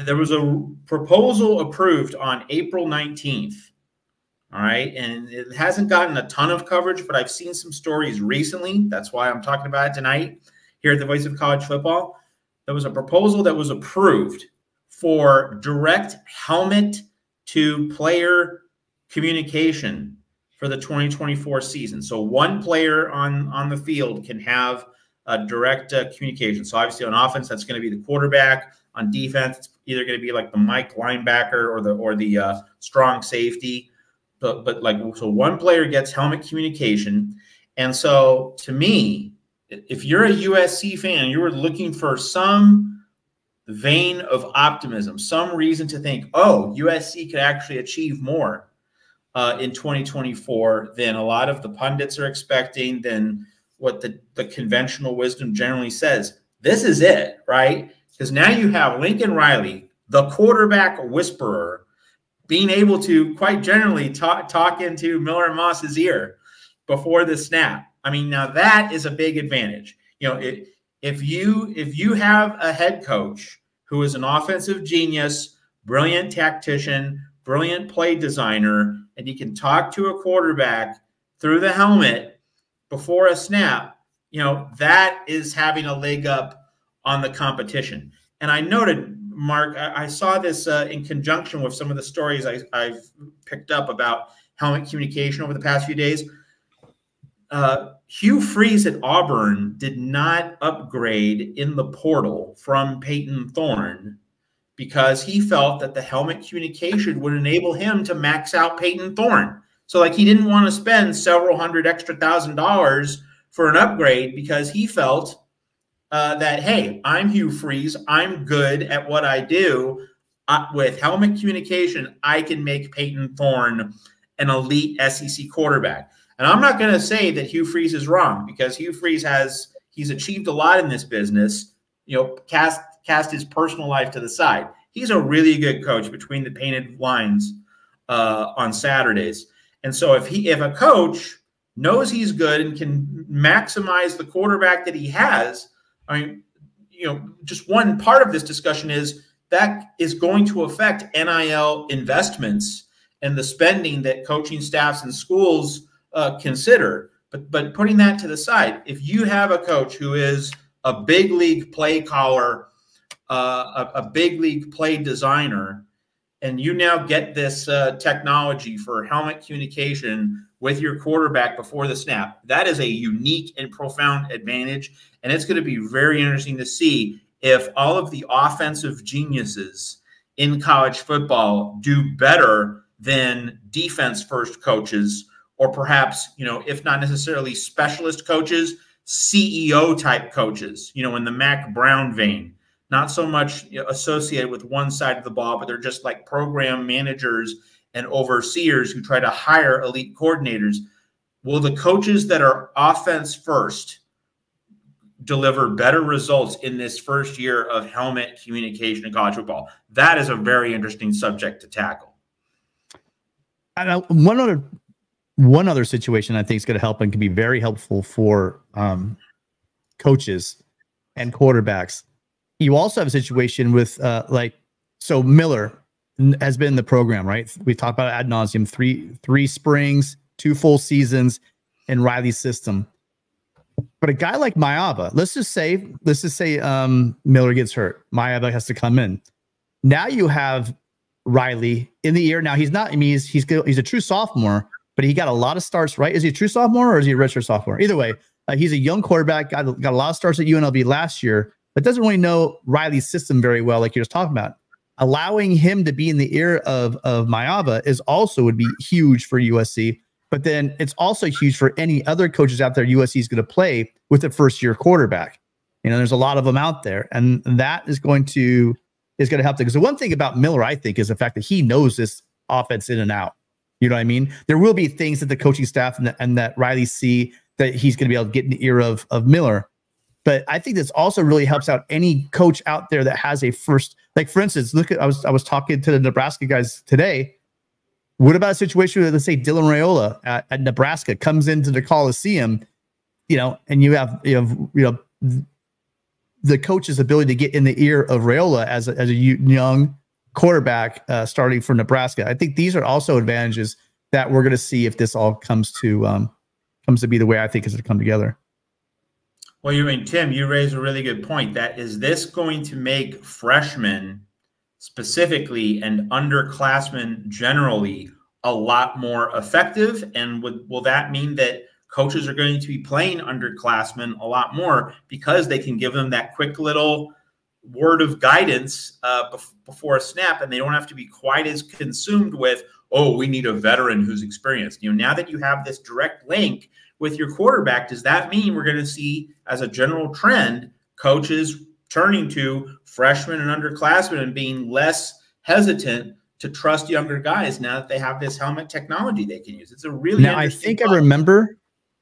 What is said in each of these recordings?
There was a proposal approved on April 19th. All right. And it hasn't gotten a ton of coverage, but I've seen some stories recently. That's why I'm talking about it tonight here at the Voice of College Football. There was a proposal that was approved for direct helmet to player communication for the 2024 season. So one player on the field can have a direct communication. So obviously on offense, that's going to be the quarterback. On defense, it's either going to be like the Mike linebacker or the strong safety. But like, so one player gets helmet communication. And so to me, if you're a USC fan, you were looking for some vein of optimism, some reason to think, oh, USC could actually achieve more in 2024 than a lot of the pundits are expecting, than what the conventional wisdom generally says. This is it, right? Because now you have Lincoln Riley, the quarterback whisperer, being able to quite generally talk into Miller and Moss's ear before the snap. I mean, now that is a big advantage. You know, if you have a head coach who is an offensive genius, brilliant tactician, brilliant play designer, and you can talk to a quarterback through the helmet before a snap, you know, that is having a leg up on the competition. And I noted, Mark, I saw this in conjunction with some of the stories I've picked up about helmet communication over the past few days. Hugh Freeze at Auburn did not upgrade in the portal from Peyton Thorne because he felt that the helmet communication would enable him to max out Peyton Thorne. So like he didn't want to spend several hundred extra $1,000s for an upgrade because he felt that, hey, I'm Hugh Freeze. I'm good at what I do. With helmet communication, I can make Peyton Thorne an elite SEC quarterback. And I'm not going to say that Hugh Freeze is wrong, because Hugh Freeze he's achieved a lot in this business, you know, cast his personal life to the side. He's a really good coach between the painted lines on Saturdays. And so if a coach knows he's good and can maximize the quarterback that he has, I mean, you know, just one part of this discussion is that is going to affect NIL investments and the spending that coaching staffs and schools consider. But putting that to the side, if you have a coach who is a big league play caller, a big league play designer, and you now get this technology for helmet communication with your quarterback before the snap, that is a unique and profound advantage. And it's going to be very interesting to see if all of the offensive geniuses in college football do better than defense-first coaches, or perhaps, you know, if not necessarily specialist coaches, CEO-type coaches, you know, in the Mac Brown vein. Not so much associated with one side of the ball, but they're just like program managers and overseers who try to hire elite coordinators. Will the coaches that are offense first deliver better results in this first year of helmet communication in college football? That is a very interesting subject to tackle. And one other situation I think is going to help and can be very helpful for coaches and quarterbacks. You also have a situation with so Miller has been in the program, right? We talked about it ad nauseum, three springs, 2 full seasons in Riley's system. But a guy like Maiava, let's just say Miller gets hurt. Maiava has to come in. Now you have Riley in the year. Now he's not, I mean, he's a true sophomore, but he got a lot of starts, right? Is he a true sophomore or is he a redshirt sophomore? Either way, he's a young quarterback, got a lot of starts at UNLV last year, but doesn't really know Riley's system very well, like you're just talking about. Allowing him to be in the ear of Maiava would be huge for USC. But then it's also huge for any other coaches out there USC is going to play with a first-year quarterback. You know, there's a lot of them out there, and that is going to help them. Because the one thing about Miller, I think, is the fact that he knows this offense in and out. You know what I mean? There will be things that the coaching staff and that Riley see that he's going to be able to get in the ear of Miller. But I think this also really helps out any coach out there that has a first, like for instance, look at I was talking to the Nebraska guys today. What about a situation where, let's say, Dylan Raiola at Nebraska comes into the Coliseum, you know, and you have the coach's ability to get in the ear of Raiola as a young quarterback starting for Nebraska. I think these are also advantages that we're going to see if this all comes to be the way I think it's going to come together. Well, Tim, you raise a really good point. That is this going to make freshmen specifically and underclassmen generally a lot more effective? And will that mean that coaches are going to be playing underclassmen a lot more because they can give them that quick little word of guidance before a snap, and they don't have to be quite as consumed with, oh, we need a veteran who's experienced. Now that you have this direct link with your quarterback, does that mean we're going to see, as a general trend, coaches turning to freshmen and underclassmen and being less hesitant to trust younger guys now that they have this helmet technology they can use? It's a really interesting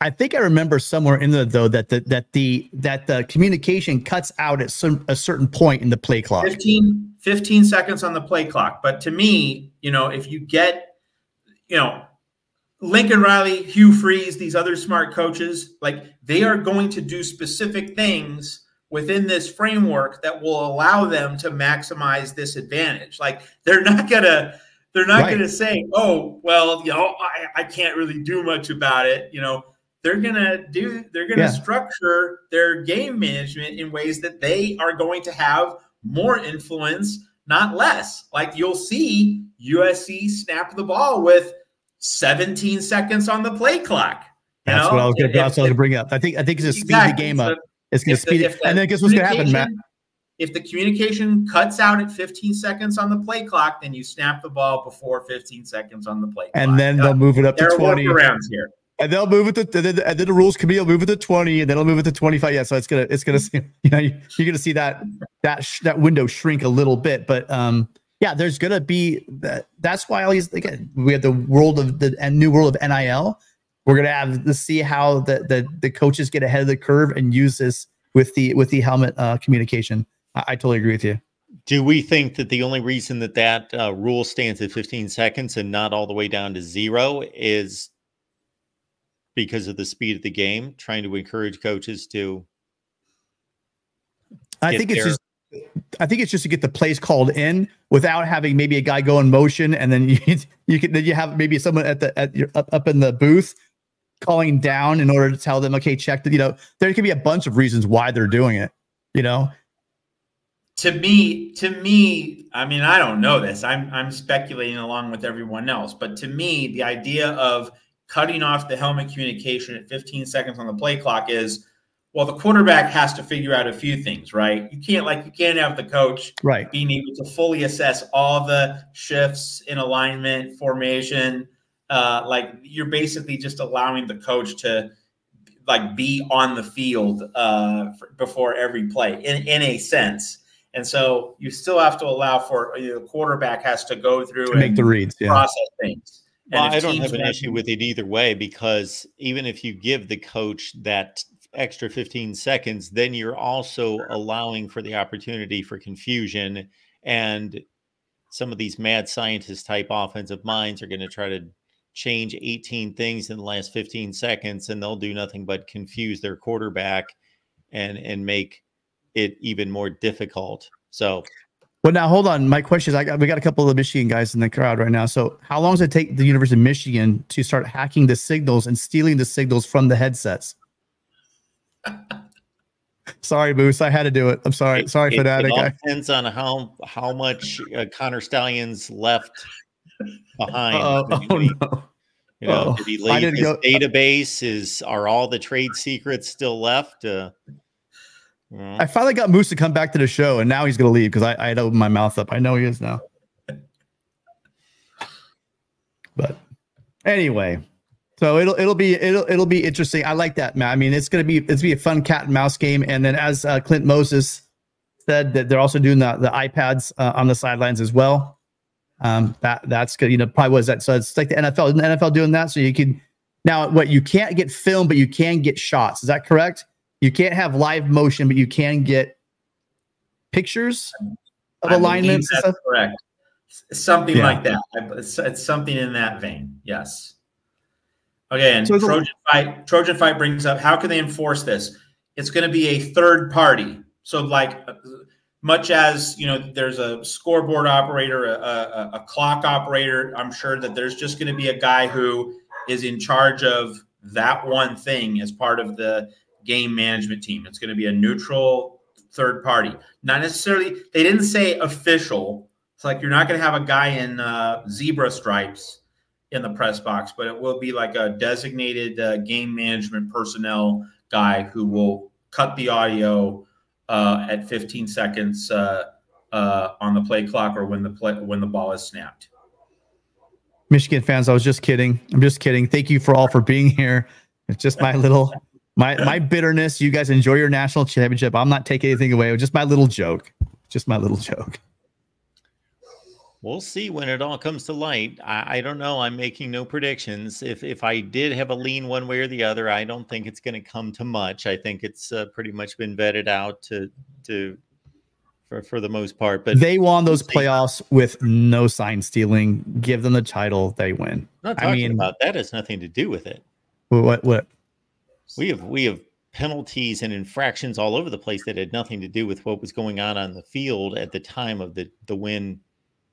I think I remember somewhere in there though that the communication cuts out at a certain point in the play clock. 15 seconds on the play clock. But to me, if you get, Lincoln Riley, Hugh Freeze, these other smart coaches, like, they are going to do specific things within this framework that will allow them to maximize this advantage. Like, they're not gonna say, oh, well, I can't really do much about it. They're gonna structure their game management in ways that they are going to have more influence, not less. Like, you'll see USC snap the ball with 17 seconds on the play clock. That's what I was going to bring up. I think it's going to speed the game up. It's going to speed it. And then guess what's going to happen, Matt? If the communication cuts out at 15 seconds on the play clock, then you snap the ball before 15 seconds on the play clock. And then they'll move it up to 20. There are workarounds here. And they'll move it to, and then the rules committee will move it to 20, and then it'll move it to 25. Yeah, so it's gonna you're gonna see that window shrink a little bit. But yeah, there's gonna be that. That's why again, we have the new world of NIL. We're gonna have to see how the coaches get ahead of the curve and use this with the helmet communication. I totally agree with you. Do we think that the only reason that rule stands at 15 seconds and not all the way down to 0 is because of the speed of the game, trying to encourage coaches to? I think it's just to get the plays called in without having maybe a guy go in motion, and then you have maybe someone up in the booth calling down in order to tell them, okay, check that. There could be a bunch of reasons why they're doing it. To me, I mean, I don't know this. I'm speculating along with everyone else, but to me, the idea of cutting off the helmet communication at 15 seconds on the play clock is, well, the quarterback has to figure out a few things, right? You can't have the coach being able to fully assess all the shifts in alignment, formation. Like, you're basically just allowing the coach to be on the field before every play in a sense. And so you still have to allow for the quarterback has to go through and make the reads, process things. Well, I don't have an issue with it either way, because even if you give the coach that extra 15 seconds, then you're also allowing for the opportunity for confusion. And some of these mad scientist type offensive minds are going to try to change 18 things in the last 15 seconds, and they'll do nothing but confuse their quarterback and make it even more difficult. So, well, now hold on. My question is, we got a couple of Michigan guys in the crowd right now. So how long does it take the University of Michigan to start hacking the signals and stealing the signals from the headsets? Sorry, Moose, I had to do it. I'm sorry. Sorry for that. It all depends on how much Connor Stalions left behind. No. Did he leave his database? Are all the trade secrets still left? I finally got Moose to come back to the show, and now he's going to leave because I had opened my mouth up. I know he is now. But anyway, so it'll be interesting. I like that, Matt. I mean, it's gonna be a fun cat and mouse game. And then, as Clint Moses said, that they're also doing the iPads on the sidelines as well. That's good. Probably was that. So it's like the NFL. Isn't the NFL doing that? So you can now you can't get film, but you can get shots. Is that correct? You can't have live motion, but you can get pictures of alignments. That's correct. Something like that. It's something in that vein. Yes. Okay. And so Trojan Fight brings up, how can they enforce this? It's going to be a third party. So like much as, there's a scoreboard operator, a clock operator, I'm sure that there's just going to be a guy who is in charge of that one thing as part of the game management team. It's going to be a neutral third party. Not necessarily, they didn't say official. It's like you're not going to have a guy in zebra stripes in the press box, but it will be like a designated game management personnel guy who will cut the audio at 15 seconds on the play clock or when the ball is snapped. Michigan fans, I was just kidding. I'm just kidding. Thank you for all for being here. It's just my little my bitterness. You guys enjoy your national championship. I'm not taking anything away. It was just my little joke. Just my little joke. We'll see when it all comes to light. I don't know. I'm making no predictions. If I did have a lean one way or the other, I don't think it's going to come to much. I think it's pretty much been vetted out for the most part. But they won those playoffs with no sign stealing. Give them the title, they win. I'm not talking about that. Has nothing to do with it. What? We have penalties and infractions all over the place that had nothing to do with what was going on the field at the time of the win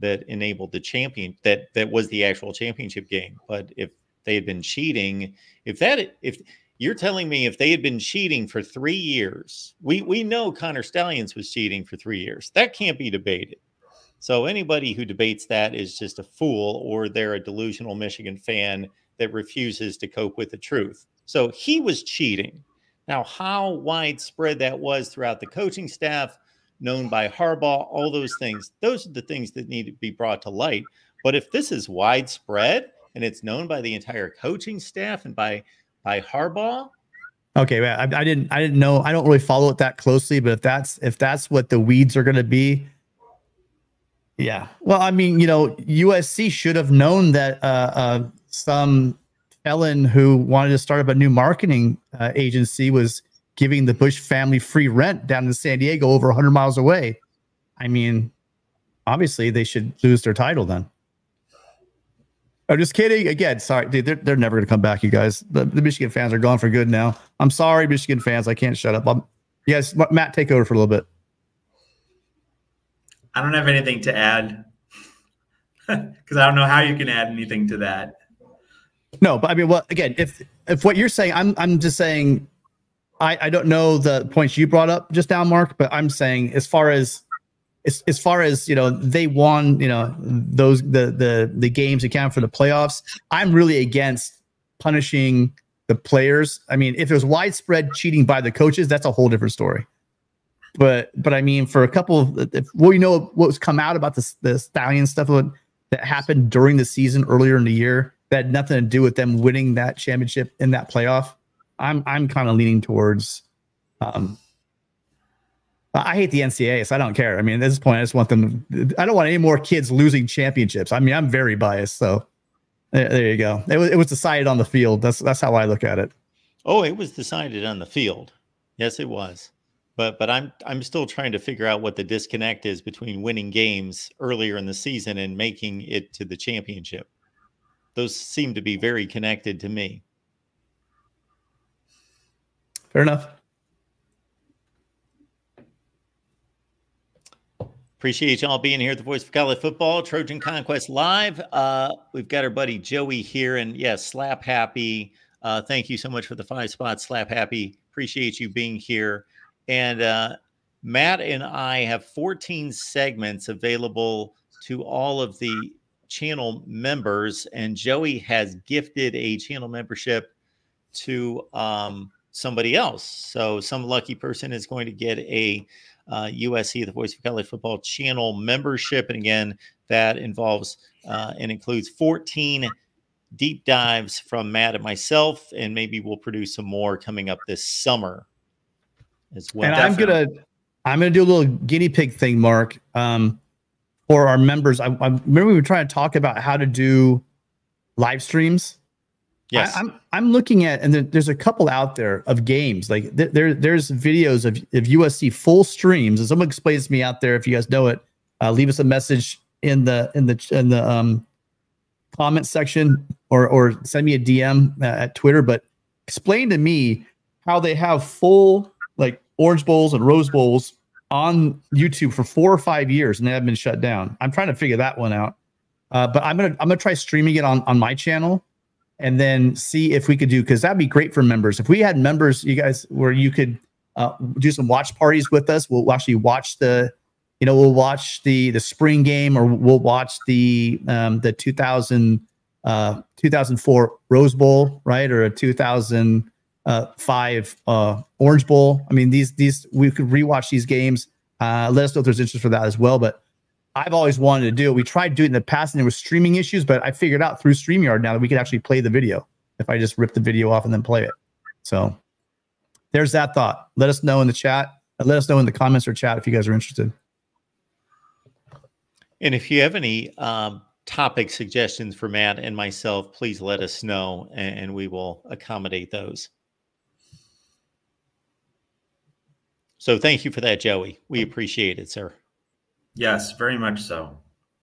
that enabled the champion, that was the actual championship game. But if they had been cheating, if you're telling me if they had been cheating for 3 years, we know Connor Stallions was cheating for 3 years. That can't be debated. So anybody who debates that is just a fool, or they're a delusional Michigan fan that refuses to cope with the truth. So he was cheating. Now, how widespread that was throughout the coaching staff, known by Harbaugh, all those things, those are the things that need to be brought to light. But if this is widespread and it's known by the entire coaching staff and by Harbaugh. Okay, man, I didn't know. I don't really follow it that closely, but if that's what the weeds are going to be, yeah. Well, I mean, USC should have known that some felon who wanted to start up a new marketing agency was giving the Bush family free rent down in San Diego over 100 miles away. I mean, obviously they should lose their title then. I'm just kidding. Again, sorry, dude, they're never going to come back, you guys. The Michigan fans are gone for good now. I'm sorry, Michigan fans. I can't shut up. Yes, Matt, take over for a little bit. I don't have anything to add because I don't know how you can add anything to that. No, but I mean, well, again, if what you're saying, I'm just saying, I don't know the points you brought up just now, Mark, but I'm saying as far as they won, those the games that count for the playoffs. I'm really against punishing the players. I mean, if there's widespread cheating by the coaches, that's a whole different story. But I mean, for a couple of, what was come out about the Stallion stuff that happened during the season earlier in the year that had nothing to do with them winning that championship in that playoff. I'm kind of leaning towards. I hate the NCAA, so I don't care. I mean, at this point, I just want them. I don't want any more kids losing championships. I mean, I'm very biased, so there you go. It was decided on the field. That's how I look at it. Oh, it was decided on the field. Yes, it was. But I'm still trying to figure out what the disconnect is between winning games earlier in the season and making it to the championship. Those seem to be very connected to me. Fair enough. Appreciate y'all being here at the Voice of College Football, Trojan Conquest Live. We've got our buddy Joey here, and yes, Slap Happy. Thank you so much for the 5 spots, Slap Happy. Appreciate you being here. And Matt and I have 14 segments available to all of the channel members, and Joey has gifted a channel membership to somebody else. So some lucky person is going to get a USC, the Voice of College Football channel membership. And again, that involves and includes 14 deep dives from Matt and myself, and maybe we'll produce some more coming up this summer as well. And I'm gonna do a little guinea pig thing, Mark, for our members. I remember we were trying to talk about how to do live streams. Yes, I'm looking at, and there's a couple out there of games. Like there's videos of USC full streams, and someone explains to me out there. If you guys know it, leave us a message in the comment section or send me a DM at Twitter. But explain to me how they have full like Orange Bowls and Rose Bowls on YouTube for 4 or 5 years and they have been shut down. I'm trying to figure that one out. But I'm gonna try streaming it on my channel and then see if we could do, because that'd be great for members. If we had members, you guys, where you could do some watch parties with us, we'll actually watch we'll watch the spring game, or we'll watch the 2004 Rose Bowl, right, or a 2005 Orange Bowl. I mean, these we could rewatch these games. Let us know if there's interest for that as well. But I've always wanted to do it. We tried doing it in the past and there was streaming issues, but I figured out through StreamYard now that we could actually play the video if I just rip the video off and then play it. So there's that thought. Let us know in the chat. Let us know in the comments or chat if you guys are interested. And if you have any topic suggestions for Matt and myself, please let us know and we will accommodate those. So thank you for that, Joey. We appreciate it, sir. Yes, very much so.